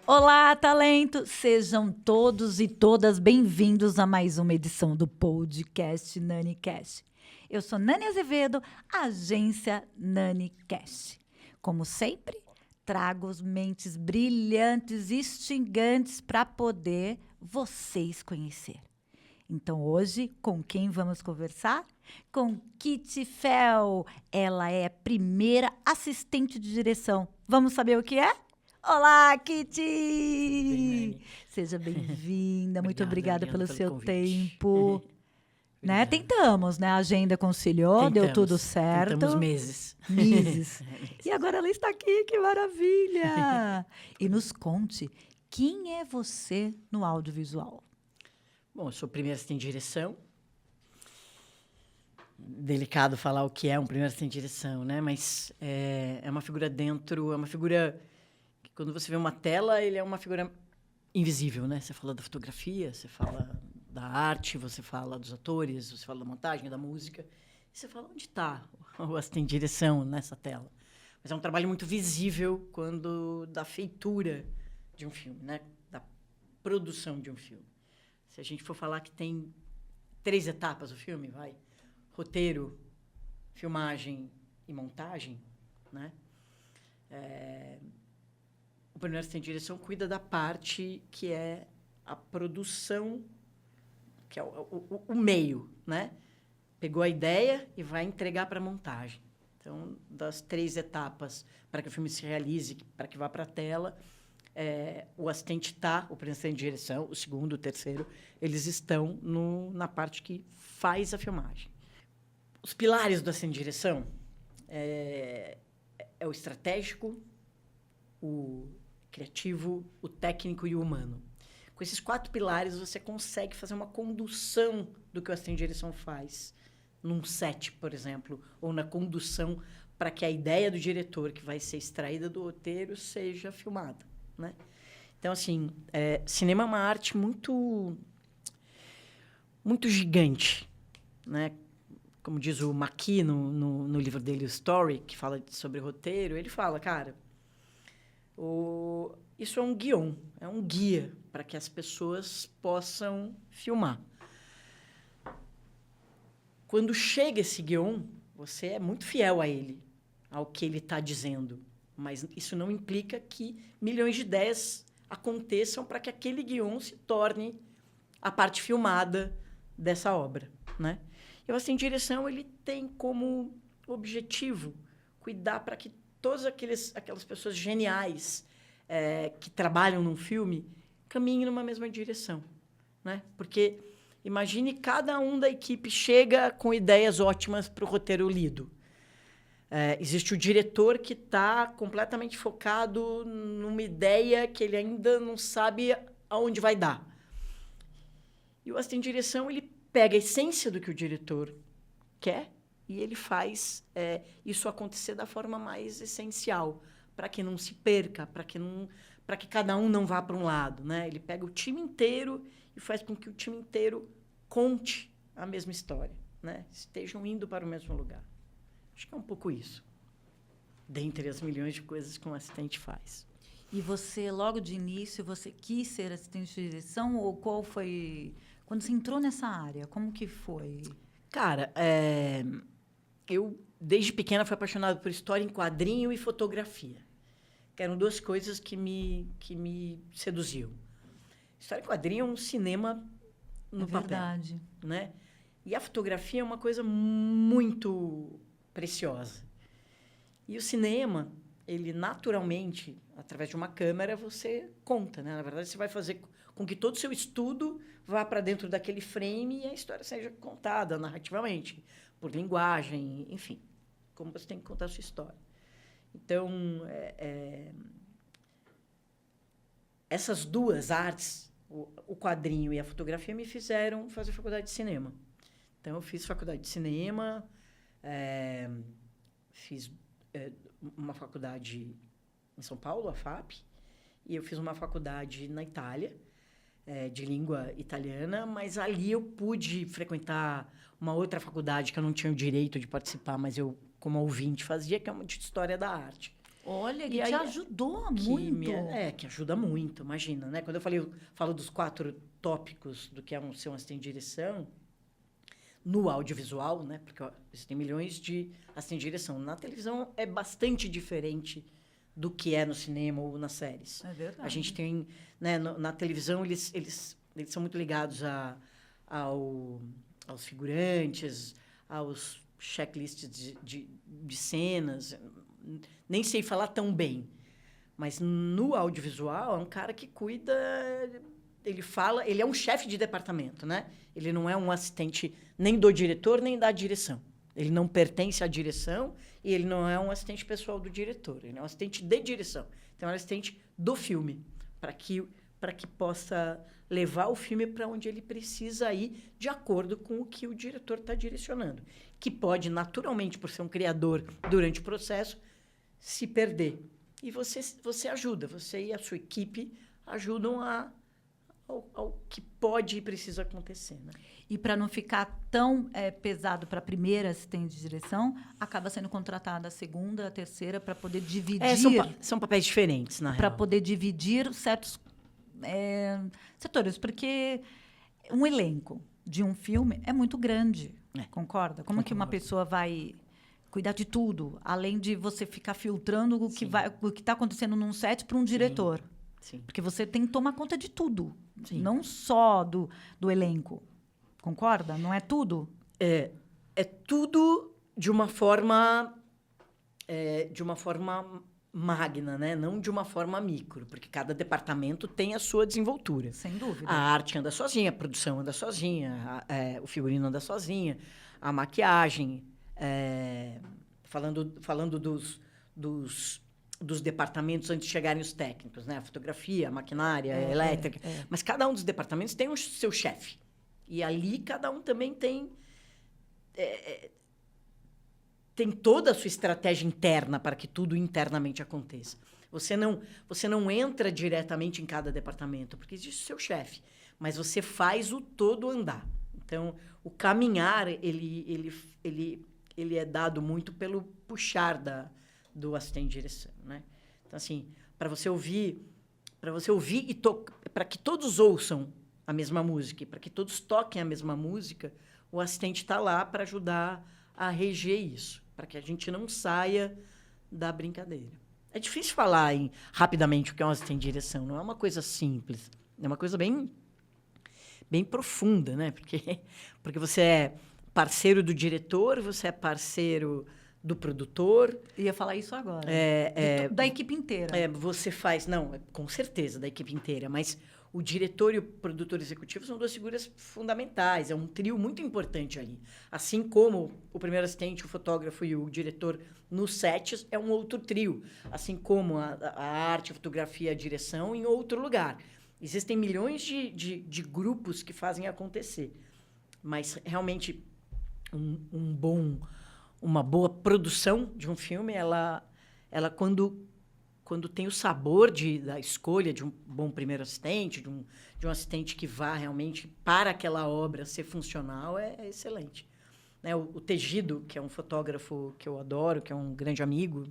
Olá, talento! Sejam todos e todas bem-vindos a mais uma edição do podcast NaniCast. Eu sou Nani Azevedo, agência NaniCast. Como sempre, trago as mentes brilhantes e instigantes para poder vocês conhecer. Então, hoje, com quem vamos conversar? Com Kitty Fel. Ela é a primeira assistente de direção. Vamos saber o que é? Olá, Kitty! Bem, Seja bem-vinda. Muito obrigada pelo seu convite. tempo. Né? Tentamos, né? A agenda conciliou, deu tudo certo. Tentamos meses. Meses. E agora ela está aqui, que maravilha! E nos conte, quem é você no audiovisual? Bom, eu sou primeiro assistente de direção. Delicado falar o que é um primeiro assistente de direção, né? Mas é uma figura dentro, é uma figura que quando você vê uma tela, ele é uma figura invisível, né? Você fala da fotografia, você fala da arte, você fala dos atores, você fala da montagem, da música. E você fala onde está o assistente de direção nessa tela. Mas é um trabalho muito visível da feitura de um filme, né? Da produção de um filme. Se a gente for falar que tem 3 etapas o filme, vai. Roteiro, filmagem e montagem, né? O primeiro assistente de direção cuida da parte que é a produção, que é o meio, né? Pegou a ideia e vai entregar para a montagem. Então, das 3 etapas para que o filme se realize, para que vá para a tela, o assistente está, o primeiro assistente de direção, o segundo, o terceiro, eles estão na parte que faz a filmagem. Os pilares do assistente de direção é o estratégico, o criativo, o técnico e o humano. Com esses 4 pilares, você consegue fazer uma condução do que o assistente de direção faz num set, por exemplo, ou na condução para que a ideia do diretor, que vai ser extraída do roteiro, seja filmada, né? Então, assim, cinema é uma arte muito, muito gigante, né? Como diz o Maki no livro dele, o Story, que fala sobre roteiro, ele fala, cara, isso é um guion, é um guia para que as pessoas possam filmar. Quando chega esse guion, você é muito fiel a ele, ao que ele está dizendo. Mas isso não implica que milhões de ideias aconteçam para que aquele guion se torne a parte filmada dessa obra, né? E o assistente de direção, ele tem como objetivo cuidar para que todas aquelas pessoas geniais que trabalham num filme caminhem numa mesma direção, né? Porque imagine cada um da equipe chega com ideias ótimas para o roteiro lido. Existe o diretor que está completamente focado numa ideia que ele ainda não sabe aonde vai dar. E o assistente de direção, ele pega a essência do que o diretor quer e ele faz isso acontecer da forma mais essencial, para que não se perca, para que cada um não vá para um lado, né? Ele pega o time inteiro e faz com que o time inteiro conte a mesma história, né? Estejam indo para o mesmo lugar. Acho que é um pouco isso, dentre as milhões de coisas que um assistente faz. E você, logo de início, você quis ser assistente de direção ou qual foi... Quando você entrou nessa área, como que foi? Cara, eu, desde pequena, fui apaixonado por história em quadrinho e fotografia, que eram 2 coisas que me seduziam. História em quadrinho é um cinema no papel. Verdade. Né? E a fotografia é uma coisa muito preciosa. E o cinema, ele naturalmente, através de uma câmera, você conta, né? Na verdade, você vai fazer com que todo o seu estudo vá para dentro daquele frame e a história seja contada narrativamente, por linguagem, enfim, como você tem que contar a sua história. Então, essas 2 artes, o quadrinho e a fotografia, me fizeram fazer faculdade de cinema. Então, eu fiz faculdade de cinema, fiz uma faculdade em São Paulo, a FAP, e eu fiz uma faculdade na Itália, de língua italiana, mas ali eu pude frequentar uma outra faculdade que eu não tinha o direito de participar, mas eu, como ouvinte, fazia, que é uma de História da Arte. Olha, que E aí, te ajudou que muito. que ajuda muito, imagina, né? Quando eu falo dos 4 tópicos do que é ser um assistente de direção, no audiovisual, né? Porque existem milhões de assistentes de direção. Na televisão é bastante diferente do que é no cinema ou nas séries. É verdade. A gente tem, né, na televisão, eles são muito ligados aos figurantes, aos checklists de cenas. Nem sei falar tão bem. Mas no audiovisual, é um cara que cuida... Ele é um chefe de departamento, né? Ele não é um assistente nem do diretor, nem da direção. Ele não pertence à direção e ele não é um assistente pessoal do diretor. Ele é um assistente de direção. Então, é um assistente do filme, para que possa levar o filme para onde ele precisa ir, de acordo com o que o diretor está direcionando. Que pode, naturalmente, por ser um criador durante o processo, se perder. E você ajuda, você e a sua equipe ajudam ao que pode e precisa acontecer, né? E para não ficar tão pesado para a primeira assistente de direção, acaba sendo contratada a segunda, a terceira, para poder dividir... São papéis diferentes, na real. Para poder dividir certos setores, porque um elenco de um filme é muito grande, concorda? Como que uma pessoa vai cuidar de tudo, além de você ficar filtrando o que está acontecendo num set para um diretor? Sim. Porque você tem que tomar conta de tudo, Sim. não só do elenco. Concorda? Não é tudo? É tudo de uma forma magna, né? Não de uma forma micro, porque cada departamento tem a sua desenvoltura. Sem dúvida. A arte anda sozinha, a produção anda sozinha, o figurino anda sozinha, a maquiagem, falando dos departamentos antes de chegarem os técnicos, né? A fotografia, a maquinaria, a elétrica. Mas cada um dos departamentos tem o seu chefe. E ali cada um também tem toda a sua estratégia interna para que tudo internamente aconteça. Você não entra diretamente em cada departamento, porque existe o seu chefe, mas você faz o todo andar. Então, o caminhar, ele é dado muito pelo puxar do assistente de direção, né? Então, assim, para você ouvir e para que todos ouçam a mesma música e para que todos toquem a mesma música, o assistente está lá para ajudar a reger isso, para que a gente não saia da brincadeira. É difícil falar rapidamente o que é um assistente de direção, não é uma coisa simples, é uma coisa bem profunda, né? Porque você é parceiro do diretor, você é parceiro do produtor. Ia falar isso agora. Da equipe inteira. Você faz... Não, com certeza, da equipe inteira. Mas o diretor e o produtor executivo são 2 figuras fundamentais. É um trio muito importante ali. Assim como o primeiro assistente, o fotógrafo e o diretor nos sets é um outro trio. Assim como a arte, a fotografia, a direção em outro lugar. Existem milhões de grupos que fazem acontecer. Mas, realmente, uma boa produção de um filme, ela quando tem o sabor da escolha de um bom primeiro assistente, de um assistente que vá realmente para aquela obra ser funcional, é excelente. Né? O Tegido, que é um fotógrafo que eu adoro, que é um grande amigo,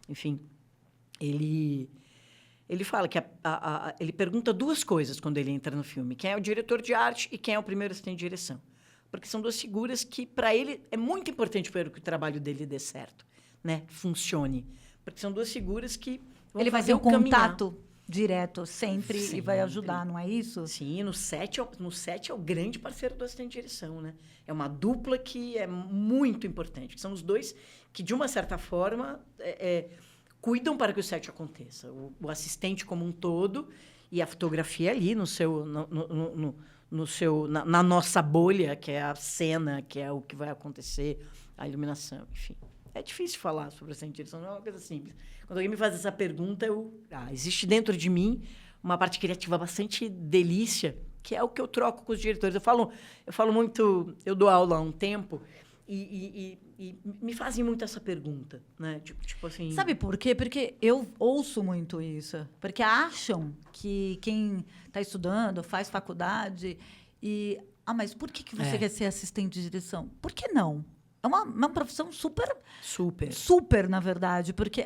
enfim, ele fala que ele pergunta 2 coisas quando ele entra no filme: quem é o diretor de arte e quem é o primeiro assistente de direção. Porque são 2 figuras que, para ele, é muito importante para que o trabalho dele dê certo, né? Funcione. Porque são 2 figuras que vão ele vai ter um contato direto sempre e vai ajudar, não é isso? Sim, no set é o grande parceiro do assistente de direção, né? É uma dupla que é muito importante. São os 2 que, de uma certa forma, cuidam para que o set aconteça. O assistente como um todo e a fotografia ali na nossa bolha, que é a cena, que é o que vai acontecer, a iluminação, enfim. É difícil falar sobre assistente de direção, não é uma coisa simples. Quando alguém me faz essa pergunta, existe dentro de mim uma parte criativa bastante delícia, que é o que eu troco com os diretores. Eu falo muito, eu dou aula há um tempo e me fazem muito essa pergunta, né? Tipo assim... Sabe por quê? Porque eu ouço muito isso. Porque acham que quem está estudando, faz faculdade mas por que você quer ser assistente de direção? Por que não? é uma profissão super, Super. super, na verdade, porque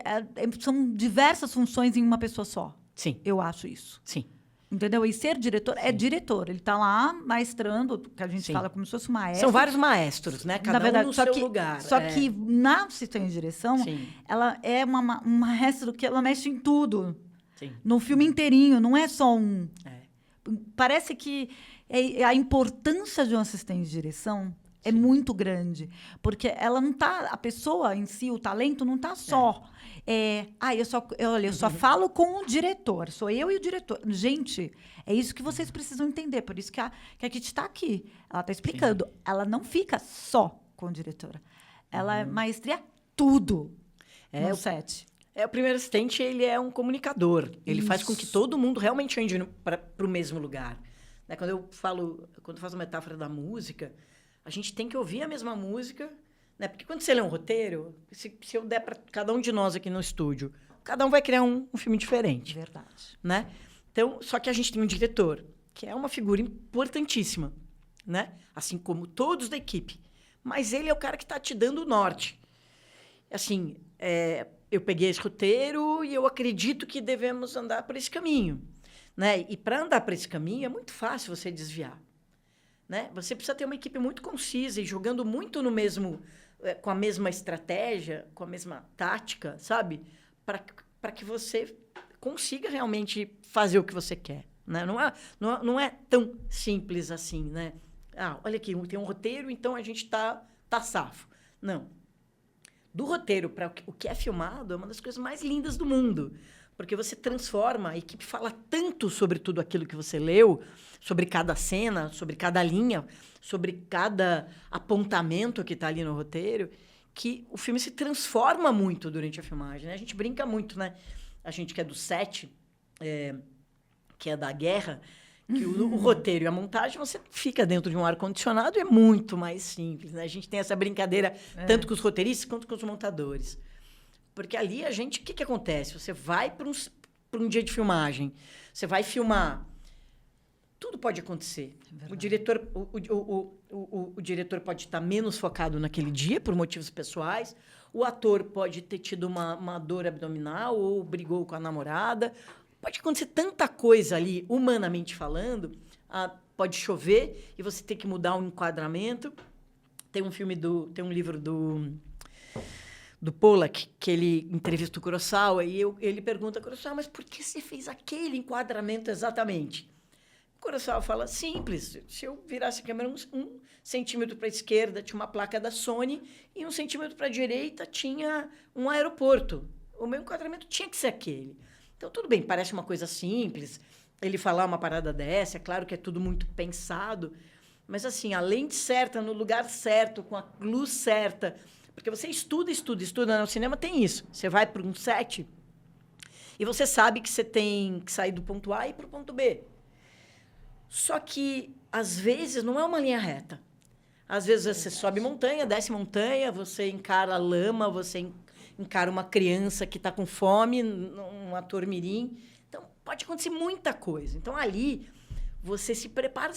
são diversas funções em uma pessoa só. Sim, Eu acho isso. sim. Entendeu? E ser diretor é diretor. Ele está lá maestrando, que a gente Sim. fala como se fosse um maestro. São vários maestros, né? Cada Na verdade, um no só seu que, lugar. Só que na assistente de direção, Sim. ela é um maestro que ela mexe em tudo. Sim. No filme inteirinho, não é só um. É. Parece que a importância de um assistente de direção é muito grande. Porque ela não tá. A pessoa em si, o talento, não está só. Eu só falo com o diretor. Sou eu e o diretor. Gente, é isso que vocês precisam entender. Por isso que a Kitty está aqui. Ela está explicando. Sim. Ela não fica só com o diretor. Ela maestria tudo no set. O primeiro assistente, ele é um comunicador. Ele faz com que todo mundo realmente ande para o mesmo lugar. Né? Quando eu faço a metáfora da música, a gente tem que ouvir a mesma música, né? Porque quando você lê um roteiro, se eu der para cada um de nós aqui no estúdio, cada um vai criar um filme diferente. Verdade. Né? Então, só que a gente tem um diretor, que é uma figura importantíssima, né? Assim como todos da equipe. Mas ele é o cara que está te dando o norte. Assim, eu peguei esse roteiro e eu acredito que devemos andar por esse caminho. Né? E para andar por esse caminho, é muito fácil você desviar. Né? Você precisa ter uma equipe muito concisa e jogando muito no mesmo, com a mesma estratégia, com a mesma tática, sabe? Para que você consiga realmente fazer o que você quer. Né? Não é tão simples assim, né? Olha aqui, tem um roteiro, então a gente tá safo. Não. Do roteiro para o que é filmado é uma das coisas mais lindas do mundo. Porque você transforma, a equipe fala tanto sobre tudo aquilo que você leu, sobre cada cena, sobre cada linha, sobre cada apontamento que está ali no roteiro, que o filme se transforma muito durante a filmagem. Né? A gente brinca muito, né? A gente que é do set, que é da guerra, que o roteiro e a montagem, você fica dentro de um ar-condicionado e é muito mais simples. Né? A gente tem essa brincadeira tanto com os roteiristas quanto com os montadores. Porque ali o que acontece? Você vai para um dia de filmagem, você vai filmar, tudo pode acontecer. O diretor, o diretor pode estar menos focado naquele dia por motivos pessoais, o ator pode ter tido uma dor abdominal ou brigou com a namorada. Pode acontecer tanta coisa ali, humanamente falando. Pode chover e você ter que mudar o enquadramento. Tem um livro do Pollack, que ele entrevista o Kurosawa, e ele pergunta, Kurosawa, mas por que você fez aquele enquadramento exatamente? O Kurosawa fala, simples, se eu virasse a câmera um centímetro para a esquerda, tinha uma placa da Sony, e 1 centímetro para a direita tinha um aeroporto. O meu enquadramento tinha que ser aquele. Então, tudo bem, parece uma coisa simples, ele falar uma parada dessa, é claro que é tudo muito pensado, mas, assim, a lente certa, no lugar certo, com a luz certa, porque você estuda. No cinema tem isso. Você vai para um set e você sabe que você tem que sair do ponto A e ir para o ponto B. Só que, às vezes, não é uma linha reta. Às vezes, você sobe montanha, desce montanha, você encara a lama, você encara uma criança que está com fome, um ator mirim. Então, pode acontecer muita coisa. Então, ali, você se prepara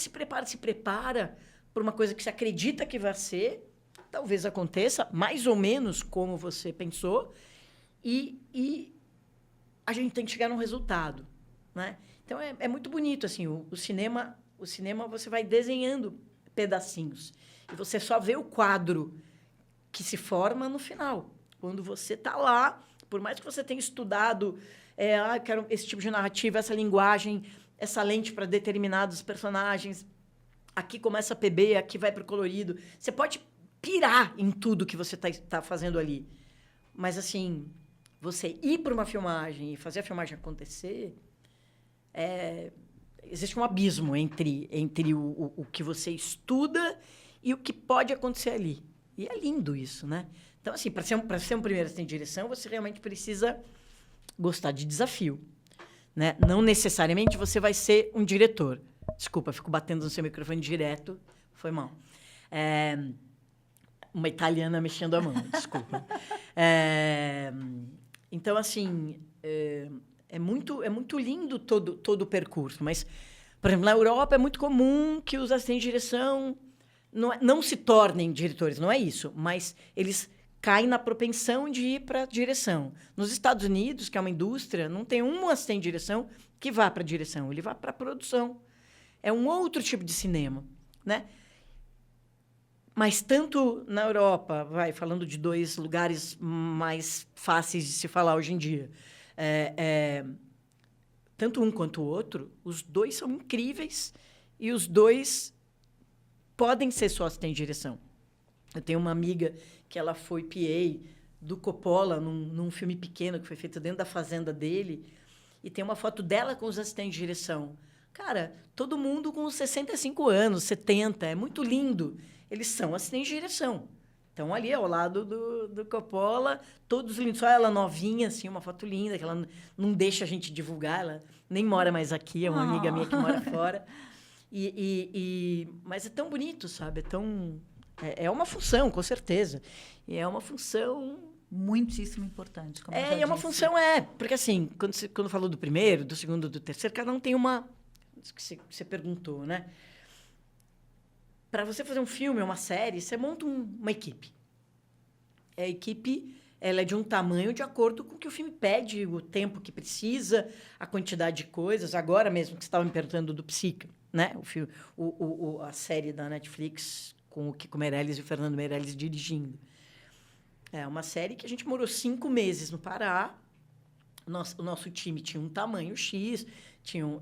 por uma coisa que você acredita que vai ser, talvez aconteça mais ou menos como você pensou, e a gente tem que chegar num resultado. Né? Então, é muito bonito. Assim, o cinema, você vai desenhando pedacinhos. E você só vê o quadro que se forma no final. Quando você está lá, por mais que você tenha estudado quero esse tipo de narrativa, essa linguagem, essa lente para determinados personagens, aqui começa a PB, aqui vai para o colorido. Você pode pirar em tudo que você tá fazendo ali. Mas, assim, você ir para uma filmagem e fazer a filmagem acontecer, existe um abismo entre o que você estuda e o que pode acontecer ali. E é lindo isso, né? Então, assim, para ser um primeiro assistente de direção, você realmente precisa gostar de desafio. Né? Não necessariamente você vai ser um diretor. Desculpa, fico batendo no seu microfone direto. Foi mal. Uma italiana mexendo a mão, desculpa. Então, assim, é muito lindo todo o percurso. Mas, por exemplo, na Europa é muito comum que os assistentes de direção não se tornem diretores, não é isso, mas eles caem na propensão de ir para a direção. Nos Estados Unidos, que é uma indústria, não tem um assistente de direção que vá para a direção, ele vai para a produção. É um outro tipo de cinema, né? Mas tanto na Europa, falando de 2 lugares mais fáceis de se falar hoje em dia, tanto um quanto o outro, os 2 são incríveis e os 2 podem ser só assistente de direção. Eu tenho uma amiga que ela foi PA do Coppola num filme pequeno que foi feito dentro da fazenda dele, e tem uma foto dela com os assistentes de direção. Cara, todo mundo com 65 anos, 70, é muito lindo. Eles são assistentes de direção. Então, ali ao lado do Coppola, todos lindos. Só ela novinha, assim, uma foto linda, que ela não deixa a gente divulgar, ela nem mora mais aqui, é uma amiga minha que mora fora. Mas é tão bonito, sabe? É uma função, com certeza. E é uma função... Muitíssimo importante, como eu já E é uma disse. função, porque assim, quando falou do primeiro, do segundo, do terceiro, cada um tem uma... Isso que você perguntou, né? Para você fazer um filme, uma série, você monta uma equipe. A equipe, ela é de um tamanho de acordo com o que o filme pede, o tempo que precisa, a quantidade de coisas. Agora mesmo que você estava me perguntando do Psica, né? A série da Netflix com o Kiko Meirelles e o Fernando Meirelles dirigindo. É uma série que a gente morou 5 meses no Pará. O nosso time tinha um tamanho X, tinha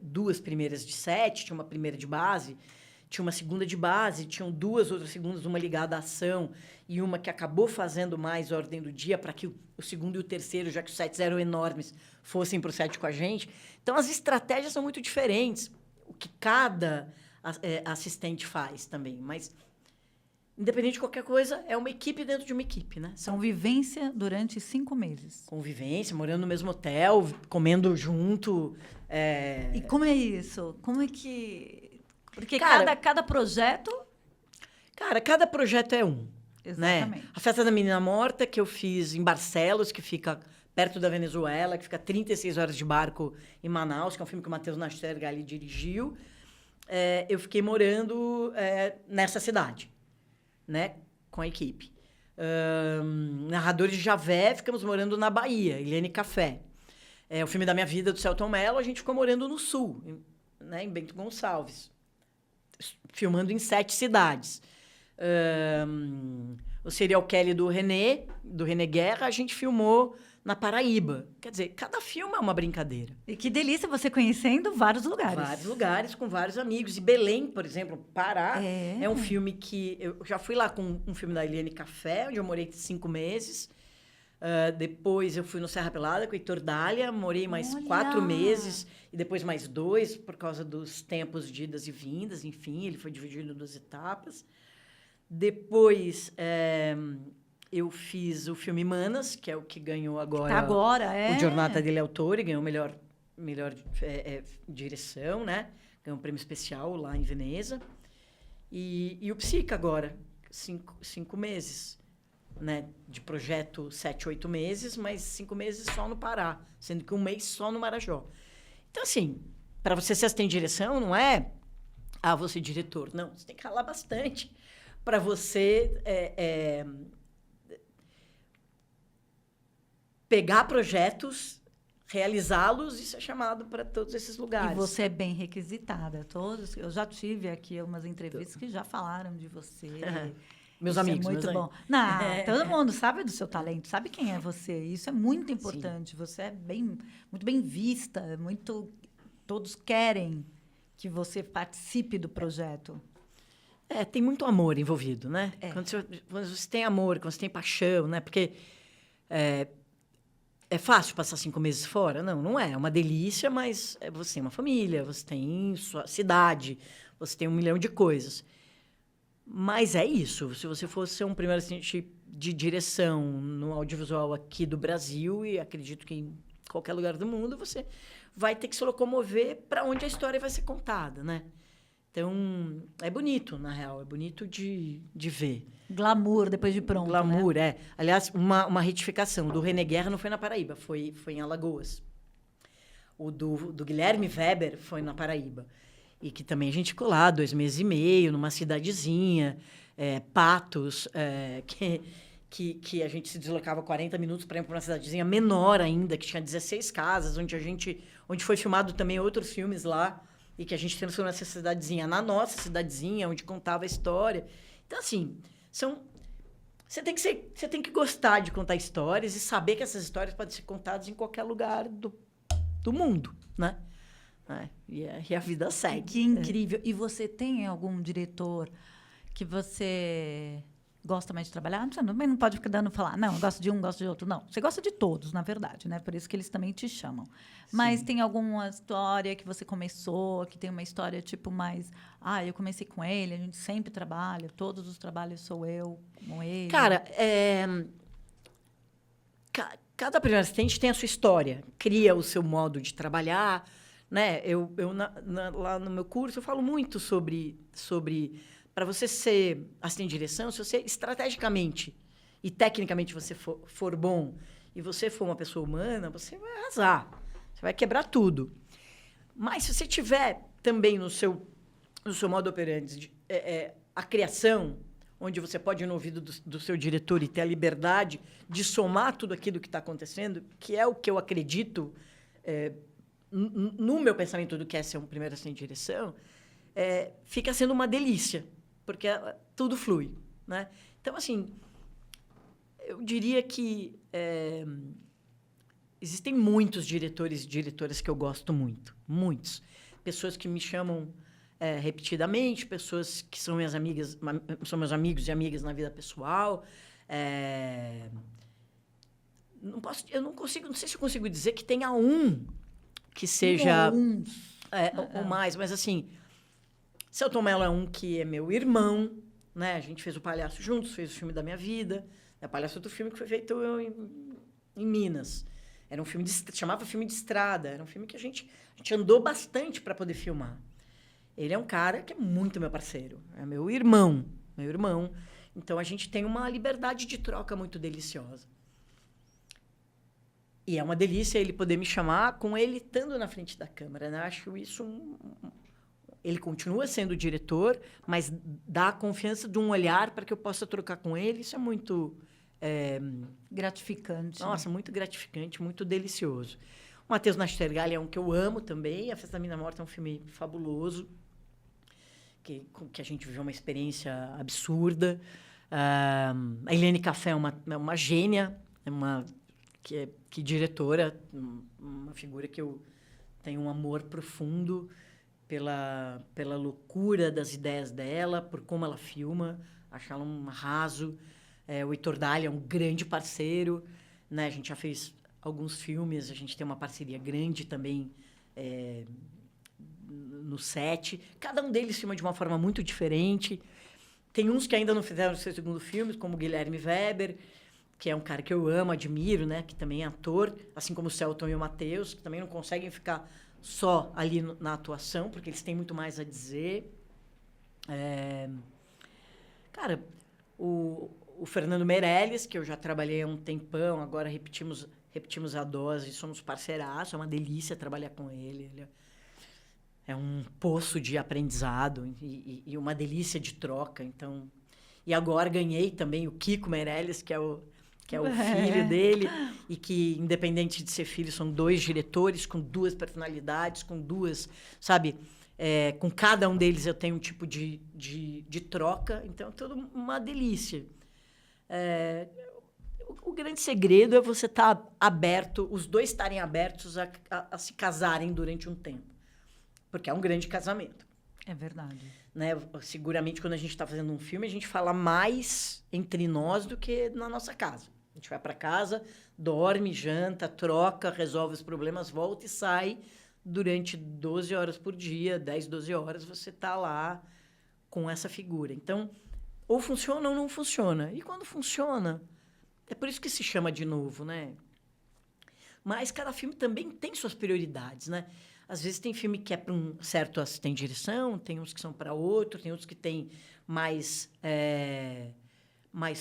2 primeiras de set, tinha uma primeira de base, tinha uma segunda de base, tinham 2 outras segundas, uma ligada à ação e uma que acabou fazendo mais ordem do dia para que o segundo e o terceiro, já que os sets eram enormes, fossem para o set com a gente. Então, as estratégias são muito diferentes, o que cada assistente faz também, mas... Independente de qualquer coisa, é uma equipe dentro de uma equipe, né? Convivência durante 5 meses. Convivência, morando no mesmo hotel, comendo junto. E como é isso? Como é que... Porque Cara, cada projeto... Cara, cada projeto é um. Exatamente. Né? A Festa da Menina Morta, que eu fiz em Barcelos, que fica perto da Venezuela, que fica 36 horas de barco em Manaus, que é um filme que o Matheus Nastergalli dirigiu. Eu fiquei morando nessa cidade. Né, com a equipe. Narradores de Javé, ficamos morando na Bahia, Helene Café. O filme da minha vida, do Celton Mello, a gente ficou morando no Sul, né, em Bento Gonçalves, filmando em 7 cidades. O Serial Kelly do René Guerra, a gente filmou na Paraíba. Quer dizer, cada filme é uma brincadeira. E que delícia você conhecendo vários lugares. Vários lugares, com vários amigos. E Belém, por exemplo, Pará, é um filme que... Eu já fui lá com um filme da Eliane Café, onde eu morei 5 meses. Depois eu fui no Serra Pelada com o Heitor Dália, morei mais 4 meses. E depois mais 2, por causa dos tempos de idas e vindas. Enfim, ele foi dividido em 2 etapas. Depois... eu fiz o filme Manas, que é o que ganhou agora o Giornata delle Autori, ganhou melhor direção, né? Ganhou um prêmio especial lá em Veneza. E o Psica agora, 5 meses, né? De projeto 7, 8 meses, mas 5 meses só no Pará, sendo que 1 mês só no Marajó. Então, assim, para você ser assistente de direção, não é você diretor. Não, você tem que ralar bastante para você... pegar projetos, realizá-los e ser chamado para todos esses lugares. E você é bem requisitada. Eu já tive aqui umas entrevistas que já falaram de você. Meus isso amigos. É muito bom. Não, todo mundo sabe do seu talento, sabe quem é você. Isso é muito importante. Sim. Você é muito bem vista, todos querem que você participe do projeto. Tem muito amor envolvido, né? Quando você tem amor, quando você tem paixão, né? Porque... É fácil passar 5 meses fora? Não, não é. É uma delícia, mas você tem uma família, você tem sua cidade, você tem 1 milhão de coisas. Mas é isso. Se você fosse ser um primeiro assistente de direção no audiovisual aqui do Brasil, e acredito que em qualquer lugar do mundo, você vai ter que se locomover para onde a história vai ser contada, né? Então, é bonito, na real. É bonito de ver. Glamour, depois de pronto, Glamour, né? Aliás, uma retificação. Do René Guerra não foi na Paraíba, foi em Alagoas. O do Guilherme Weber foi na Paraíba. e que também a gente ficou lá 2 meses e meio, numa cidadezinha, Patos, que a gente se deslocava 40 minutos para ir para uma cidadezinha menor ainda, que tinha 16 casas, onde foi filmado também outros filmes lá, e que a gente transformou essa cidadezinha na nossa cidadezinha, onde contava a história. Então, assim, você tem que gostar de contar histórias e saber que essas histórias podem ser contadas em qualquer lugar do mundo, né? E a vida segue. Que incrível. E você tem algum diretor que você gosta mais de trabalhar? Você também não pode ficar dando falar, não, eu gosto de um, gosto de outro. Não, você gosta de todos, na verdade, né? Por isso que eles também te chamam. Mas tem alguma história que você começou, que tem uma história tipo mais... eu comecei com ele, a gente sempre trabalha, todos os trabalhos sou eu com ele. Cara, cada primeiro assistente tem a sua história, cria o seu modo de trabalhar, né? Lá no meu curso, eu falo muito sobre para você ser assistente de direção, se você estrategicamente e tecnicamente você for bom e você for uma pessoa humana, você vai arrasar. Você vai quebrar tudo. Mas se você tiver também no seu modo operandi a criação, onde você pode ir no ouvido do seu diretor e ter a liberdade de somar tudo aquilo que está acontecendo, que é o que eu acredito no meu pensamento do que é ser um primeiro assistente de direção, fica sendo uma delícia, porque tudo flui, né? Então, assim, eu diria que existem muitos diretores e diretoras que eu gosto muito, muitos. Pessoas que me chamam repetidamente, pessoas que são minhas amigas, são meus amigos e amigas na vida pessoal. Não sei se eu consigo dizer que tenha um que seja ou mais, mas assim, Selton Mello é um que é meu irmão, né? A gente fez o Palhaço juntos, fez o filme da minha vida. O Palhaço é outro filme que foi feito em Minas. Era um filme chamava filme de estrada, era um filme que a gente andou bastante para poder filmar. Ele é um cara que é muito meu parceiro, é meu irmão. Então, a gente tem uma liberdade de troca muito deliciosa. E é uma delícia ele poder me chamar com ele estando na frente da câmera, né? Acho isso... Ele continua sendo o diretor, mas dá a confiança de um olhar para que eu possa trocar com ele. Isso é muito... gratificante. Nossa, muito gratificante, muito delicioso. O Matheus Nastergalli é um que eu amo também. A Festa da Mina Morta é um filme fabuloso, que a gente viveu uma experiência absurda. A Helene Café é uma gênia, que diretora, uma figura que eu tenho um amor profundo pela loucura das ideias dela, por como ela filma. Acho ela um arraso. O Heitor Dália é um grande parceiro, né? A gente já fez alguns filmes, a gente tem uma parceria grande também no set. Cada um deles filma de uma forma muito diferente. Tem uns que ainda não fizeram o seu segundo filme, como o Guilherme Weber, que é um cara que eu amo, admiro, né? Que também é ator, assim como o Selton e o Matheus, que também não conseguem ficar só ali na atuação, porque eles têm muito mais a dizer. Cara, o Fernando Meirelles, que eu já trabalhei há um tempão, agora repetimos a dose, somos parceiraços, é uma delícia trabalhar com ele. Ele é um poço de aprendizado e uma delícia de troca. Então, e agora ganhei também o Kiko Meirelles, que é o filho dele, e que, independente de ser filho, são 2 diretores com 2 personalidades, com 2, sabe? Com cada um deles eu tenho um tipo de troca, então é tudo uma delícia. O grande segredo é você estar aberto, os 2 estarem abertos a se casarem durante um tempo, porque é um grande casamento. É verdade. Né? Seguramente, quando a gente está fazendo um filme, a gente fala mais entre nós do que na nossa casa. A gente vai para casa, dorme, janta, troca, resolve os problemas, volta e sai durante 12 horas por dia, 10, 12 horas, você está lá com essa figura. Então, ou funciona ou não funciona. E quando funciona, é por isso que se chama de novo, né? Mas cada filme também tem suas prioridades, né? Às vezes tem filme que é para um certo assistente de direção, tem uns que são para outro, tem outros que têm mais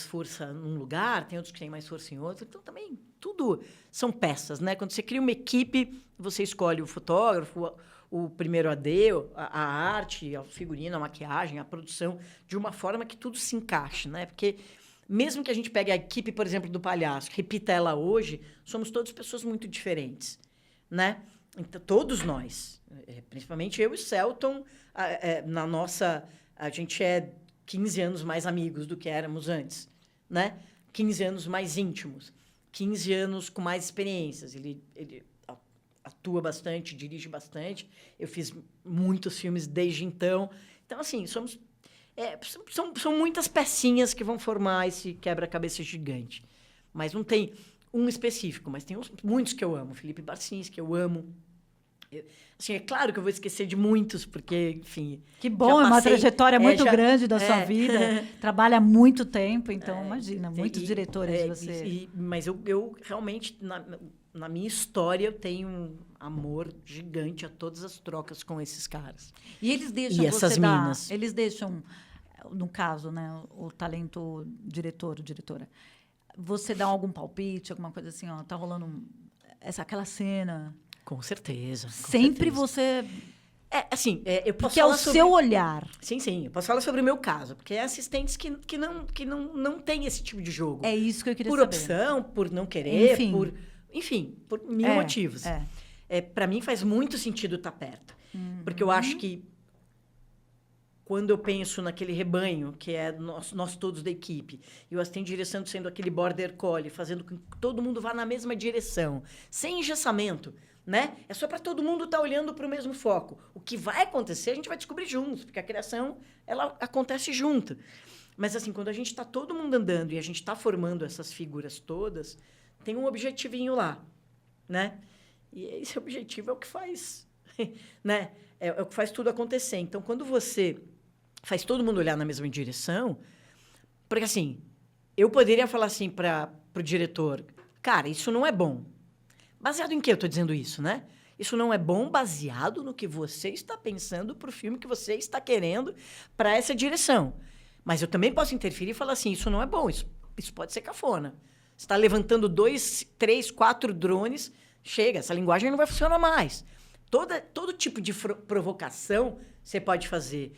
força num lugar, tem outros que têm mais força em outro. Então, também, tudo são peças, né? Quando você cria uma equipe, você escolhe o fotógrafo, o primeiro AD, a arte, a figurino, a maquiagem, a produção, de uma forma que tudo se encaixe, né? Porque mesmo que a gente pegue a equipe, por exemplo, do palhaço, repita ela hoje, somos todas pessoas muito diferentes, né? Então, todos nós, principalmente eu e o Celton, na nossa... A gente é 15 anos mais amigos do que éramos antes, né? 15 anos mais íntimos, 15 anos com mais experiências. Ele atua bastante, dirige bastante. Eu fiz muitos filmes desde então. Então, assim, são muitas pecinhas que vão formar esse quebra-cabeça gigante. Mas não tem um específico, mas tem muitos que eu amo. Felipe Barcins, que eu amo. Assim, é claro que eu vou esquecer de muitos, porque, enfim... Que bom, é uma trajetória muito grande da sua vida. Trabalha há muito tempo, então, imagina, muitos diretores você... Mas eu realmente, na minha história, eu tenho um amor gigante a todas as trocas com esses caras. E eles deixam e essas minas. Eles deixam, no caso, né, o talento diretor, diretora, você dá algum palpite, alguma coisa assim, ó, tá rolando aquela cena... Com certeza. Sempre você... eu posso porque falar é o seu olhar. Sim. Eu posso falar sobre o meu caso. Porque é assistentes que não tem esse tipo de jogo. É isso que eu queria saber. Por opção, por não querer, por mil motivos. Para mim, faz muito sentido estar perto. Porque eu acho que quando eu penso naquele rebanho, que é nós todos da equipe, e o assistente de direção sendo aquele border collie, fazendo com que todo mundo vá na mesma direção, sem engessamento, né? É só para todo mundo estar olhando para o mesmo foco. O que vai acontecer, a gente vai descobrir juntos, porque a criação, ela acontece junto. Mas, assim, quando a gente está todo mundo andando e a gente está formando essas figuras todas, tem um objetivinho lá, né? E esse objetivo é o que faz, né? É o que faz tudo acontecer. Então, quando você faz todo mundo olhar na mesma direção, porque, assim, eu poderia falar assim para o diretor, cara, isso não é bom. Baseado em que eu estou dizendo isso, né? Isso não é bom baseado no que você está pensando para o filme que você está querendo para essa direção. Mas eu também posso interferir e falar assim, isso não é bom, isso pode ser cafona. Você está levantando 2, 3, 4 drones, chega, essa linguagem não vai funcionar mais. Todo tipo de provocação você pode fazer.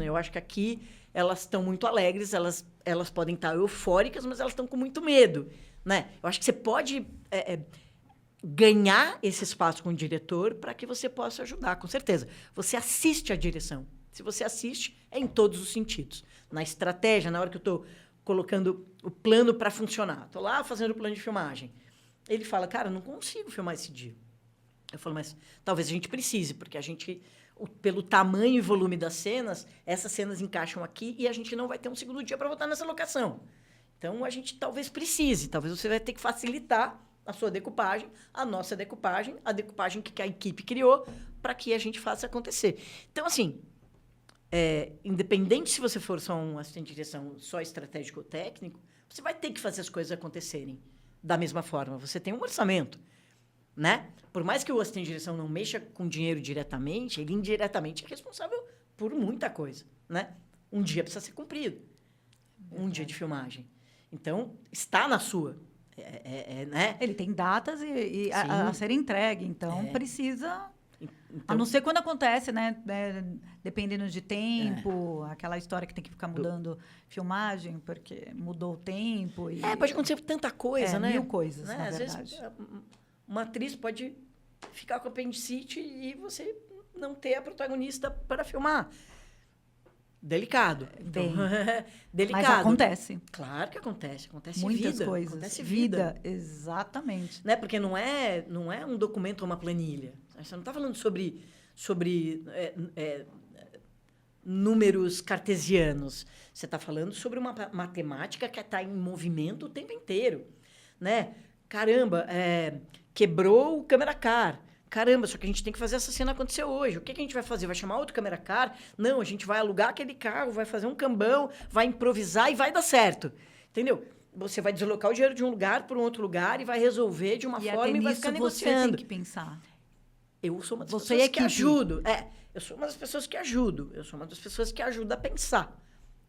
Eu acho que aqui elas estão muito alegres, elas podem estar eufóricas, mas elas estão com muito medo, né? Eu acho que você pode... ganhar esse espaço com o diretor para que você possa ajudar, com certeza. Você assiste à direção. Se você assiste, é em todos os sentidos. Na estratégia, na hora que eu estou colocando o plano para funcionar. Estou lá fazendo o plano de filmagem. Ele fala, cara, não consigo filmar esse dia. Eu falo, mas talvez a gente precise, porque a gente, pelo tamanho e volume das cenas, essas cenas encaixam aqui e a gente não vai ter um segundo dia para voltar nessa locação. Então, a gente talvez precise. Talvez você vai ter que facilitar a sua decupagem, a nossa decupagem, a decupagem que a equipe criou para que a gente faça acontecer. Então, assim, independente se você for só um assistente de direção, só estratégico ou técnico, você vai ter que fazer as coisas acontecerem da mesma forma. Você tem um orçamento, né? Por mais que o assistente de direção não mexa com dinheiro diretamente, ele indiretamente é responsável por muita coisa, né? Um dia precisa ser cumprido. Um dia de filmagem. Então, está na sua... né? Ele tem datas a ser entregue, então precisa... Então, a não ser quando acontece, né? Dependendo de tempo, aquela história que tem que ficar mudando filmagem, porque mudou o tempo. Pode acontecer tanta coisa, né? Mil coisas, né? na Às verdade. vezes, uma atriz pode ficar com apendicite e você não ter a protagonista para filmar. Delicado. Bem, delicado. Mas acontece. Claro que acontece. Acontece muitas vida. coisas. Acontece vida. Exatamente. Né? Porque não é um documento ou uma planilha. Você não está falando sobre números cartesianos. Você está falando sobre uma matemática que está em movimento o tempo inteiro. Né? Caramba, quebrou o câmera car. Caramba, só que a gente tem que fazer essa cena acontecer hoje. O que a gente vai fazer? Vai chamar outro câmera car? Não, a gente vai alugar aquele carro, vai fazer um cambão, vai improvisar e vai dar certo. Entendeu? Você vai deslocar o dinheiro de um lugar para um outro lugar e vai resolver de uma forma e vai ficar negociando. Você tem que pensar. Eu sou uma das pessoas que ajudo. Eu sou uma das pessoas que ajudo. Eu sou uma das pessoas que ajuda a pensar.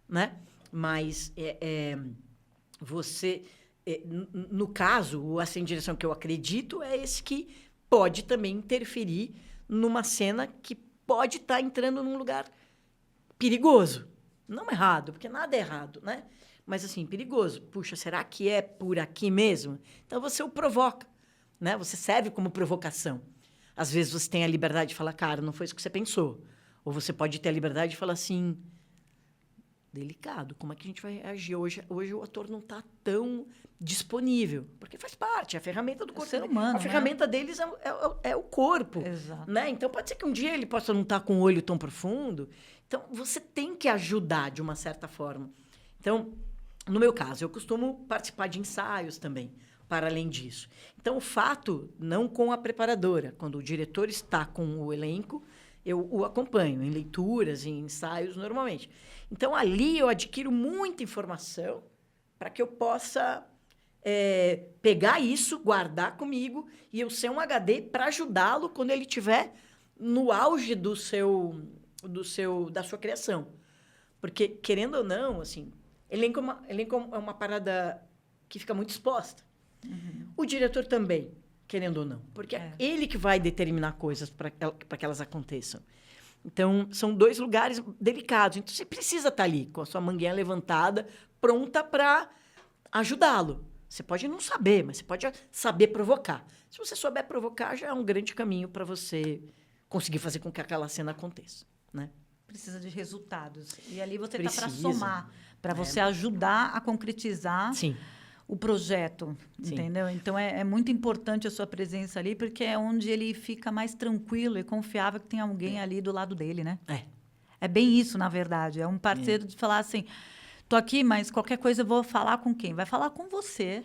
Né? Mas você... no caso, o assistente de direção que eu acredito é esse que pode também interferir numa cena que pode estar entrando num lugar perigoso. Não errado, porque nada é errado, né? Mas, assim, perigoso. Puxa, será que é por aqui mesmo? Então, você o provoca, né? Você serve como provocação. Às vezes, você tem a liberdade de falar, cara, não foi isso que você pensou. Ou você pode ter a liberdade de falar assim, delicado, como é que a gente vai agir? Hoje o ator não está tão disponível, porque faz parte, é a ferramenta do corpo. Ser humano, a ferramenta deles é o corpo. Exato. Né? Então, pode ser que um dia ele possa não estar com o olho tão profundo. Então, você tem que ajudar de uma certa forma. Então, no meu caso, eu costumo participar de ensaios também, para além disso. Então, o fato, não com a preparadora, quando o diretor está com o elenco, eu o acompanho em leituras, em ensaios, normalmente. Então, ali eu adquiro muita informação para que eu possa pegar isso, guardar comigo e eu ser um HD para ajudá-lo quando ele estiver no auge da sua criação. Porque, querendo ou não, assim, elenco é uma parada que fica muito exposta. Uhum. O diretor também, querendo ou não. Porque é ele que vai determinar coisas para que elas aconteçam. Então, são 2 lugares delicados. Então, você precisa estar ali, com a sua manguinha levantada, pronta para ajudá-lo. Você pode não saber, mas você pode saber provocar. Se você souber provocar, já é um grande caminho para você conseguir fazer com que aquela cena aconteça, né? Precisa de resultados. E ali você está para somar, para você ajudar a concretizar o projeto, entendeu? Então, é muito importante a sua presença ali, porque é onde ele fica mais tranquilo e confiável que tem alguém ali do lado dele, né? É bem isso, na verdade. É um parceiro de falar assim, tô aqui, mas qualquer coisa eu vou falar com quem? Vai falar com você,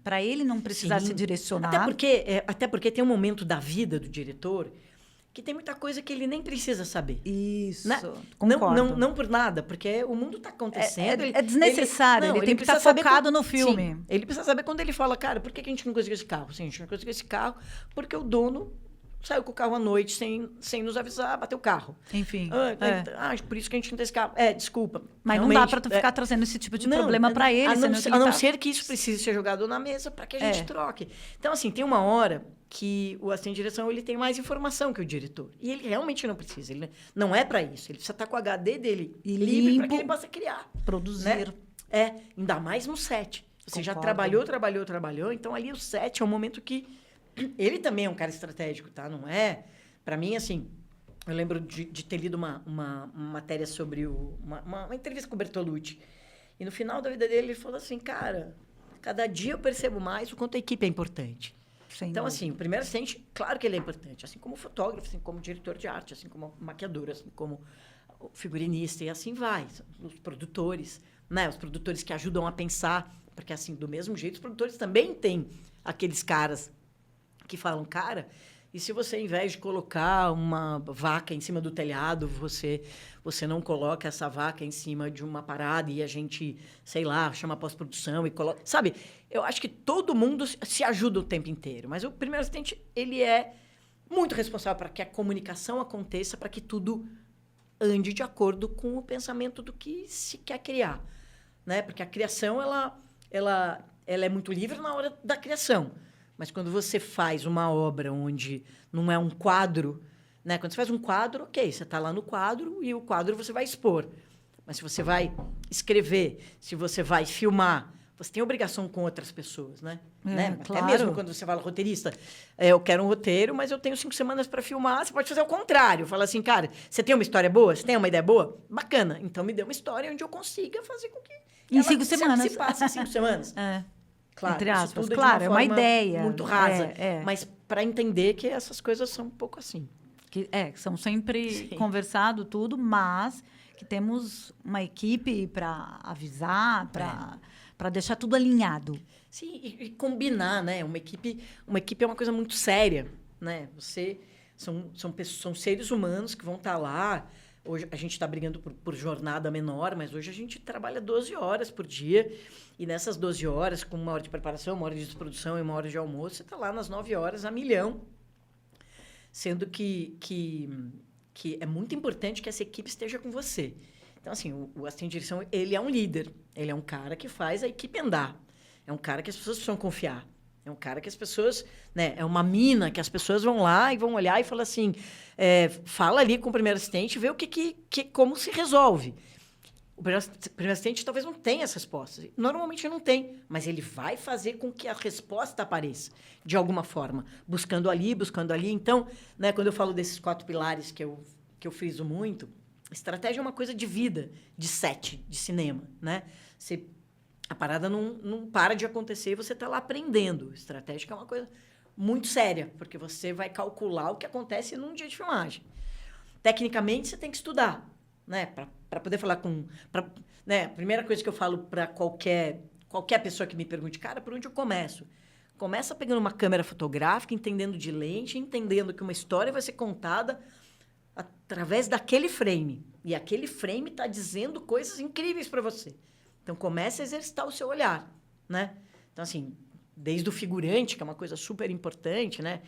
para ele não precisar se direcionar. Até porque tem um momento da vida do diretor que tem muita coisa que ele nem precisa saber. Isso, né? concordo. Não por nada, porque o mundo está acontecendo. É desnecessário, ele tem que estar focado no filme. Sim, ele precisa saber quando ele fala, cara, por que a gente não conseguiu esse carro? Sim, a gente não conseguiu esse carro porque o dono saiu com o carro à noite sem nos avisar, bateu o carro. Enfim. Por isso que a gente não tem esse carro. Desculpa. Mas não dá para tu ficar trazendo esse tipo de problema para ele. A não ser que isso precise ser jogado na mesa para que a gente troque. Então, assim, tem uma hora que o assistente de direção ele tem mais informação que o diretor. E ele realmente não precisa. Ele não é para isso. Ele precisa estar com o HD dele livre para que ele possa criar. Produzir. Né? Ainda mais no set. Você já trabalhou. Então, ali o set é um momento que ele também é um cara estratégico, tá? Não é... Para mim, assim... Eu lembro de ter lido uma matéria sobre uma entrevista com o Bertolucci. E no final da vida dele, ele falou assim, cara, cada dia eu percebo mais o quanto a equipe é importante. Então, assim, o primeiro assistente, claro que ele é importante. Assim como o fotógrafo, assim como o diretor de arte, assim como o maquiador, assim como o figurinista, e assim vai. Os produtores, né? Os produtores que ajudam a pensar. Porque, assim, do mesmo jeito, os produtores também têm aqueles caras que falam, cara... E se você, ao invés de colocar uma vaca em cima do telhado, você não coloca essa vaca em cima de uma parada e a gente, sei lá, chama a pós-produção e coloca... Sabe, eu acho que todo mundo se ajuda o tempo inteiro. Mas o primeiro assistente, ele é muito responsável para que a comunicação aconteça, para que tudo ande de acordo com o pensamento do que se quer criar. Né? Porque a criação, ela é muito livre na hora da criação. Mas quando você faz uma obra onde não é um quadro, né? Quando você faz um quadro, ok, você está lá no quadro e o quadro você vai expor. Mas se você vai escrever, se você vai filmar, você tem obrigação com outras pessoas, né? Claro. Até mesmo quando você fala roteirista, eu quero um roteiro, mas eu tenho 5 semanas para filmar, você pode fazer o contrário. Fala assim, cara, você tem uma história boa? Você tem uma ideia boa? Bacana. Então, me dê uma história onde eu consiga fazer com que em 5 semanas. Se passe em 5 semanas. Claro, entre aspas, claro, é uma ideia. Muito rasa. Mas para entender que essas coisas são um pouco assim. Que são sempre conversado tudo, mas que temos uma equipe para avisar, para deixar tudo alinhado. Sim, e combinar, né? Uma equipe é uma coisa muito séria, né? São seres humanos que vão estar lá. Hoje a gente está brigando por jornada menor, mas hoje a gente trabalha 12 horas por dia. E nessas 12 horas, com 1 hora de preparação, 1 hora de produção e 1 hora de almoço, você está lá nas 9 horas a milhão. Sendo que é muito importante que essa equipe esteja com você. Então, assim, o assistente de direção, ele é um líder. Ele é um cara que faz a equipe andar. É um cara que as pessoas precisam confiar. É um cara que as pessoas... Né, é uma mina que as pessoas vão lá e vão olhar e falar assim... fala ali com o primeiro assistente e vê como se resolve. O primeiro assistente talvez não tenha as respostas. Normalmente não tem, mas ele vai fazer com que a resposta apareça, de alguma forma. Buscando ali, buscando ali. Então, né, quando eu falo desses 4 pilares que eu friso muito, estratégia é uma coisa de vida, de set, de cinema, né? A parada não para de acontecer e você está lá aprendendo. Estratégia é uma coisa muito séria, porque você vai calcular o que acontece num dia de filmagem. Tecnicamente, você tem que estudar, né? Para poder falar né? A primeira coisa que eu falo para qualquer pessoa que me pergunte, cara, por onde eu começo? Começa pegando uma câmera fotográfica, entendendo de lente, entendendo que uma história vai ser contada através daquele frame. E aquele frame está dizendo coisas incríveis para você. Então, comece a exercitar o seu olhar, né? Então, assim, desde o figurante, que é uma coisa super importante, né?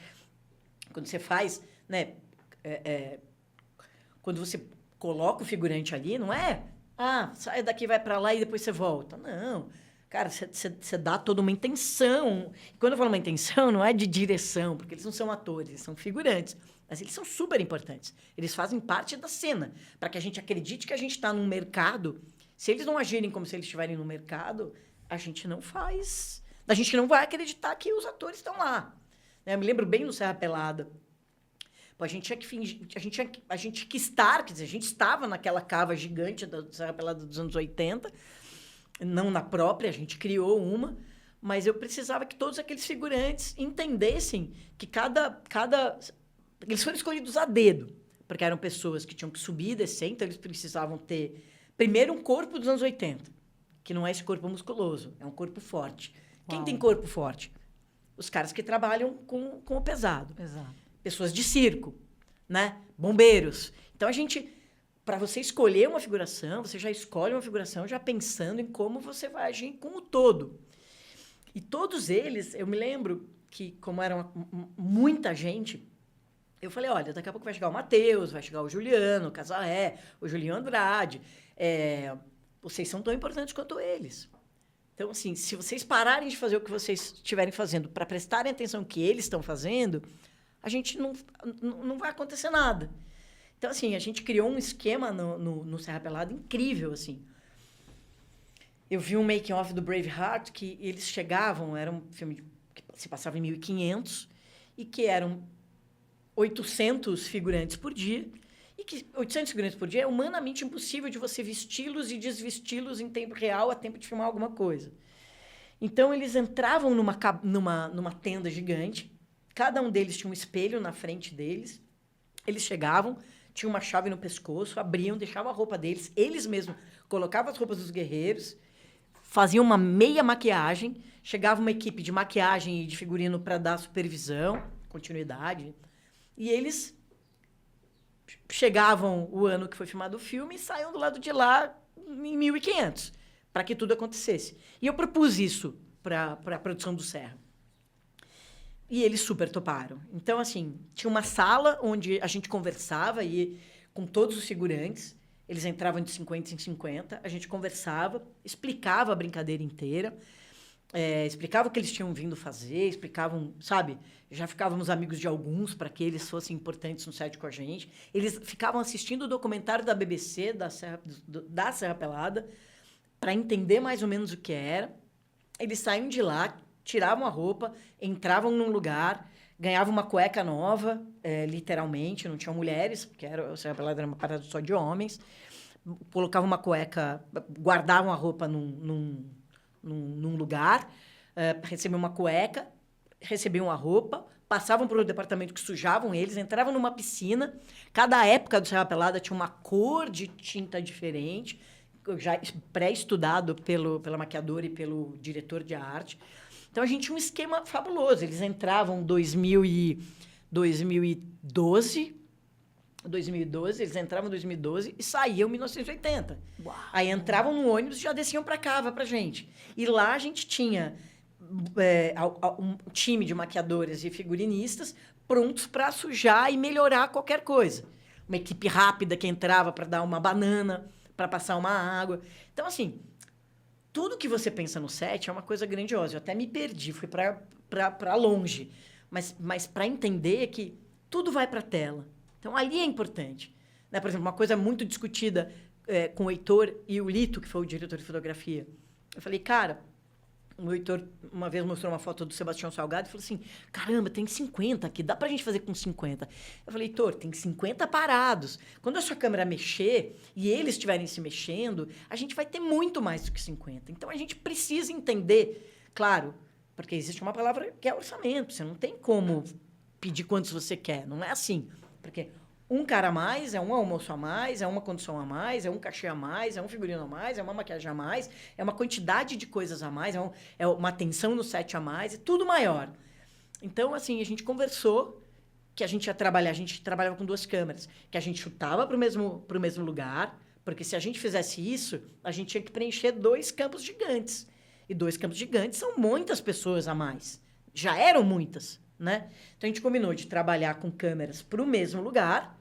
Quando você faz, né? Quando você coloca o figurante ali, não é... sai daqui, vai para lá e depois você volta. Não. Cara, você dá toda uma intenção. E quando eu falo uma intenção, não é de direção, porque eles não são atores, eles são figurantes. Mas eles são super importantes. Eles fazem parte da cena, para que a gente acredite que a gente está num mercado. Se eles não agirem como se eles estivessem no mercado, a gente não faz... A gente não vai acreditar que os atores estão lá. Eu me lembro bem no Serra Pelada. Pô, a gente tinha que fingir... A gente tinha que estar... Quer dizer, a gente estava naquela cava gigante da Serra Pelada dos anos 80. Não na própria, a gente criou uma. Mas eu precisava que todos aqueles figurantes entendessem que eles foram escolhidos a dedo. Porque eram pessoas que tinham que subir e descer, então eles precisavam ter... Primeiro, um corpo dos anos 80, que não é esse corpo musculoso, é um corpo forte. Quem tem corpo forte? Os caras que trabalham com o pesado. Exato. Pessoas de circo, né? Bombeiros. Então, para você escolher uma figuração, você já escolhe uma figuração já pensando em como você vai agir com o todo. E todos eles, eu me lembro que, como era muita gente, eu falei, olha, daqui a pouco vai chegar o Matheus, vai chegar o Juliano, o Casaré, o Julião Andrade. Vocês são tão importantes quanto eles. Então, assim, se vocês pararem de fazer o que vocês estiverem fazendo para prestarem atenção no que eles estão fazendo, a gente não vai acontecer nada. Então, assim, a gente criou um esquema no Serra Pelada incrível, assim. Eu vi um making-of do Braveheart que eles chegavam, era um filme que se passava em 1500 e que eram 800 figurantes por dia, e que 800 figurantes por dia é humanamente impossível de você vesti-los e desvesti-los em tempo real, a tempo de filmar alguma coisa. Então, eles entravam numa tenda gigante, cada um deles tinha um espelho na frente deles, eles chegavam, tinham uma chave no pescoço, abriam, deixavam a roupa deles, eles mesmos colocavam as roupas dos guerreiros, faziam uma meia maquiagem, chegava uma equipe de maquiagem e de figurino para dar supervisão, continuidade. E eles chegavam o ano que foi filmado o filme e saíam do lado de lá em 1500, para que tudo acontecesse. E eu propus isso para a produção do Serra. E eles super toparam. Então, assim, tinha uma sala onde a gente conversava com todos os figurantes. Eles entravam de 50 em 50. A gente conversava, explicava a brincadeira inteira. Explicava o que eles tinham vindo fazer, explicavam, sabe? Já ficávamos amigos de alguns para que eles fossem importantes no set com a gente. Eles ficavam assistindo o documentário da BBC, da Serra Pelada, para entender mais ou menos o que era. Eles saíam de lá, tiravam a roupa, entravam num lugar, ganhavam uma cueca nova, literalmente, não tinham mulheres, porque a Serra Pelada era uma parada só de homens. Colocavam uma cueca, guardavam a roupa num lugar, recebiam uma cueca, recebiam a roupa, passavam para o departamento que sujavam eles, entravam numa piscina. Cada época do Serra Pelada tinha uma cor de tinta diferente, já pré-estudado pela maquiadora e pelo diretor de arte. Então, a gente tinha um esquema fabuloso. Eles entravam em 2012, eles entravam em 2012 e saíam em 1980. Uau. Aí entravam no ônibus e já desciam para cava pra gente. E lá a gente tinha um time de maquiadores e figurinistas prontos para sujar e melhorar qualquer coisa. Uma equipe rápida que entrava para dar uma banana, para passar uma água. Então, assim, tudo que você pensa no set é uma coisa grandiosa. Eu até me perdi, fui para para longe. Mas para entender que tudo vai para a tela. Então, ali é importante. Né? Por exemplo, uma coisa muito discutida com o Heitor e o Lito, que foi o diretor de fotografia. Eu falei, cara, o Heitor uma vez mostrou uma foto do Sebastião Salgado e falou assim, caramba, tem 50 aqui, dá pra gente fazer com 50. Eu falei, Heitor, tem 50 parados. Quando a sua câmera mexer e eles estiverem se mexendo, a gente vai ter muito mais do que 50. Então, a gente precisa entender, claro, porque existe uma palavra que é orçamento. Você não tem como pedir quantos você quer. Não é assim. Porque um cara a mais é um almoço a mais, é uma condição a mais, é um cachê a mais, é um figurino a mais, é uma maquiagem a mais, é uma quantidade de coisas a mais, é uma atenção no set a mais, é tudo maior. Então, assim, a gente conversou que a gente ia trabalhar, a gente trabalhava com 2 câmeras, que a gente chutava pro mesmo lugar, porque se a gente fizesse isso, a gente tinha que preencher 2 campos gigantes. E 2 campos gigantes são muitas pessoas a mais. Já eram muitas, né? Então, a gente combinou de trabalhar com câmeras para o mesmo lugar.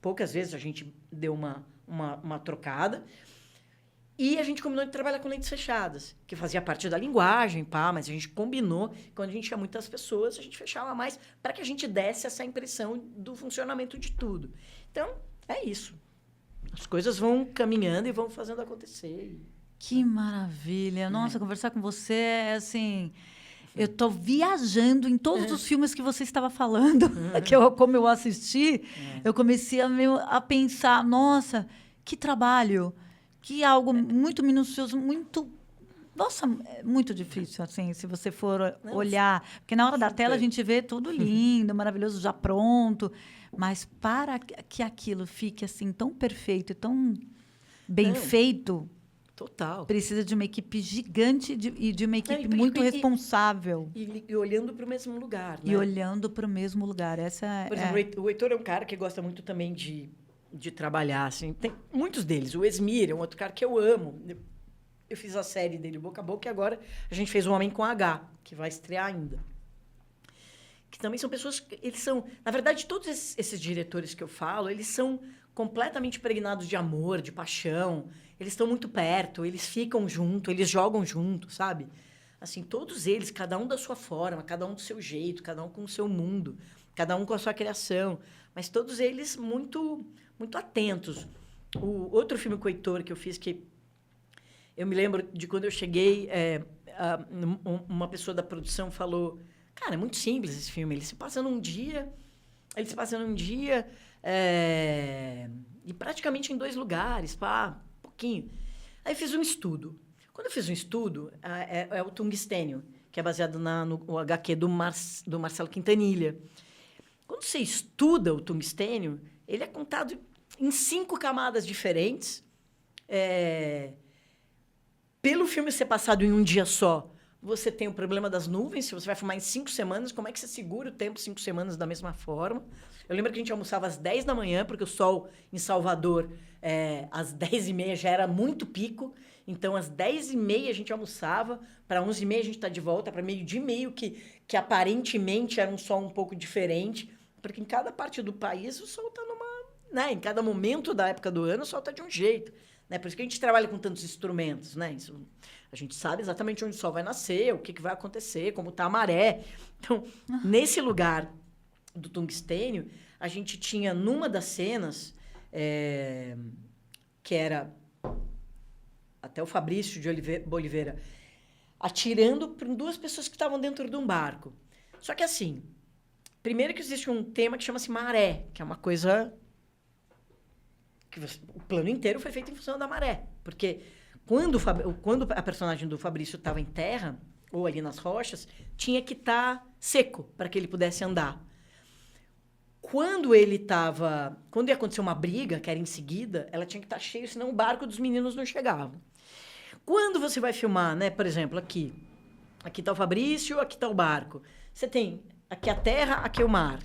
Poucas vezes a gente deu uma trocada. E a gente combinou de trabalhar com lentes fechadas, que fazia parte da linguagem, mas a gente combinou que quando a gente tinha muitas pessoas, a gente fechava mais para que a gente desse essa impressão do funcionamento de tudo. Então, é isso. As coisas vão caminhando e vão fazendo acontecer. Que maravilha. Nossa, conversar com você é assim... Eu estou viajando em todos os filmes que você estava falando, como eu assisti, eu comecei a pensar, nossa, que trabalho, que algo muito minucioso, muito... Nossa, é muito difícil, assim, se você for olhar. Porque na hora da tela a gente vê tudo lindo, maravilhoso, já pronto. Mas para que aquilo fique, assim, tão perfeito e tão bem feito... Total. Precisa de uma equipe gigante e de uma equipe muito responsável. E olhando para o mesmo lugar, né? E olhando para o mesmo lugar. Por exemplo, o Heitor é um cara que gosta muito também de trabalhar, assim. Tem muitos deles. O Esmir é um outro cara que eu amo. Eu fiz a série dele, Boca a Boca, e agora a gente fez O Homem com H, que vai estrear ainda. Que também são pessoas... Eles são... Na verdade, todos esses diretores que eu falo, eles são completamente impregnados de amor, de paixão. Eles estão muito perto, eles ficam junto, eles jogam junto, sabe? Assim, todos eles, cada um da sua forma, cada um do seu jeito, cada um com o seu mundo, cada um com a sua criação, mas todos eles muito muito atentos. O outro filme com o Heitor que eu fiz, que eu me lembro de quando eu cheguei, uma pessoa da produção falou, cara, é muito simples esse filme, ele se passa num dia e praticamente em 2 lugares, pouquinho. Aí fiz um estudo. Quando eu fiz um estudo, é o Tungstênio, que é baseado no HQ do Marcelo Quintanilha. Quando você estuda o Tungstênio, ele é contado em 5 camadas diferentes. Pelo filme ser passado em um dia só, você tem o problema das nuvens. Se você vai filmar em 5 semanas, como é que você segura o tempo 5 semanas da mesma forma? Eu lembro que a gente almoçava às 10 da manhã, porque o sol em Salvador, às 10h30 já era muito pico. Então, às 10h30 a gente almoçava, para 11h30 a gente está de volta, para meio-dia e meio, que aparentemente era um sol um pouco diferente, porque em cada parte do país o sol está né? Em cada momento da época do ano o sol está de um jeito. Né? Por isso que a gente trabalha com tantos instrumentos, né? Isso, a gente sabe exatamente onde o sol vai nascer, o que vai acontecer, como está a maré. Então, nesse lugar do Tungstênio, a gente tinha, numa das cenas, que era até o Fabrício de Oliveira atirando para 2 pessoas que estavam dentro de um barco. Só que, assim, primeiro que existe um tema que chama-se maré, que é uma coisa... o plano inteiro foi feito em função da maré. Porque quando a personagem do Fabrício estava em terra, ou ali nas rochas, tinha que estar seco para que ele pudesse andar. Quando ia acontecer uma briga, que era em seguida, ela tinha que estar cheia, senão o barco dos meninos não chegava. Quando você vai filmar, né, por exemplo, aqui está o Fabrício, aqui está o barco. Você tem aqui a terra, aqui é o mar.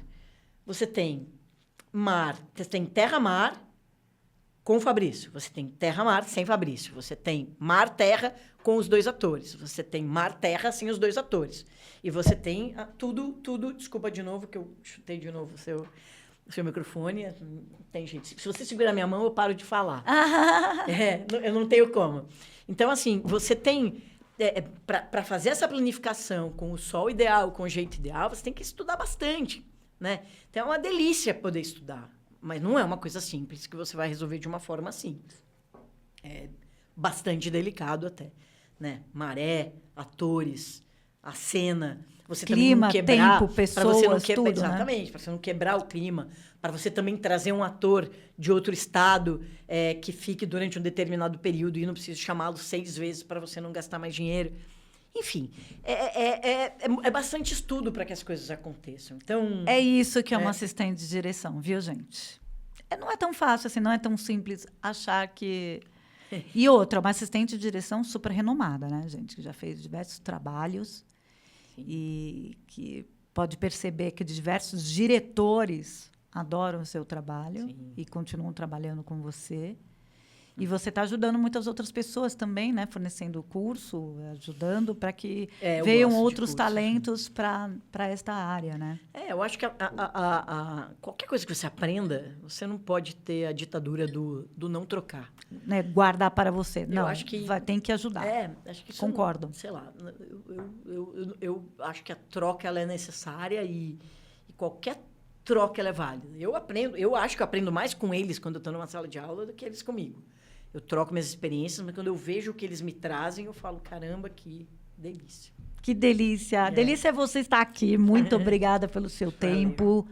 Você tem mar, você tem terra-mar com o Fabrício. Você tem terra-mar sem Fabrício. Você tem mar-terra com os 2 atores. Você tem mar-terra sem os 2 atores. E você tem tudo... Desculpa de novo, que eu chutei de novo o seu microfone. Tem gente... Se você segurar minha mão, eu paro de falar. Eu não tenho como. Então, assim, você tem Para fazer essa planificação com o sol ideal, com o jeito ideal, você tem que estudar bastante, né? Então, é uma delícia poder estudar. Mas não é uma coisa simples que você vai resolver de uma forma simples. É bastante delicado até, né? Maré, atores, a cena, você clima, também não quebrar, tempo, pessoas, para você não tudo, exatamente, para você não quebrar o clima, para você também trazer um ator de outro estado que fique durante um determinado período e não precisa chamá-lo 6 vezes para você não gastar mais dinheiro. Enfim, é bastante estudo para que as coisas aconteçam. Então, É isso que é uma assistente de direção, viu, gente? Não é tão fácil assim, não é tão simples achar que... E outra, uma assistente de direção super renomada, né, gente? Que já fez diversos trabalhos. Sim. E que pode perceber que diversos diretores adoram o seu trabalho. Sim. E continuam trabalhando com você. E você está ajudando muitas outras pessoas também, né? Fornecendo o curso, ajudando para que venham outros talentos para esta área, né? Eu acho que qualquer coisa que você aprenda, você não pode ter a ditadura do não trocar. Né? Guardar para você. Não, acho que tem que ajudar. Acho que isso concordo. Não, sei lá, eu acho que a troca ela é necessária e qualquer troca ela é válida. Eu acho que eu aprendo mais com eles quando eu estou numa sala de aula do que eles comigo. Eu troco minhas experiências, mas quando eu vejo o que eles me trazem, eu falo, caramba, que delícia. Que delícia. Delícia é você estar aqui. Muito obrigada pelo seu tempo.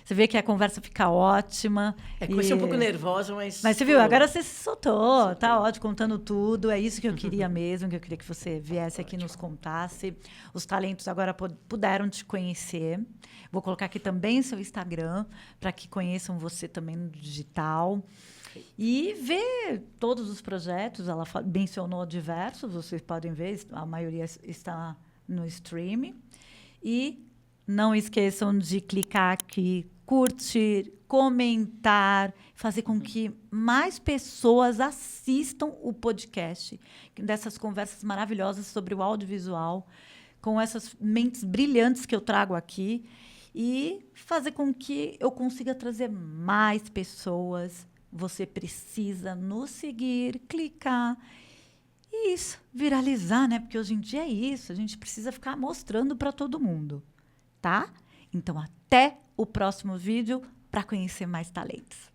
Você vê que a conversa fica ótima. Comecei um pouco nervosa, mas... Mas você viu, agora você se soltou. Tá ótimo, contando tudo. É isso que eu queria mesmo, que eu queria que você viesse aqui e nos contasse. Os talentos agora puderam te conhecer. Vou colocar aqui também seu Instagram, para que conheçam você também no digital. E ver todos os projetos. Ela mencionou diversos, vocês podem ver, a maioria está no stream. E não esqueçam de clicar aqui, curtir, comentar, fazer com que mais pessoas assistam o podcast, dessas conversas maravilhosas sobre o audiovisual, com essas mentes brilhantes que eu trago aqui, e fazer com que eu consiga trazer mais pessoas. Você precisa nos seguir, clicar e isso, viralizar, né? Porque hoje em dia é isso, a gente precisa ficar mostrando para todo mundo, tá? Então, até o próximo vídeo para conhecer mais talentos.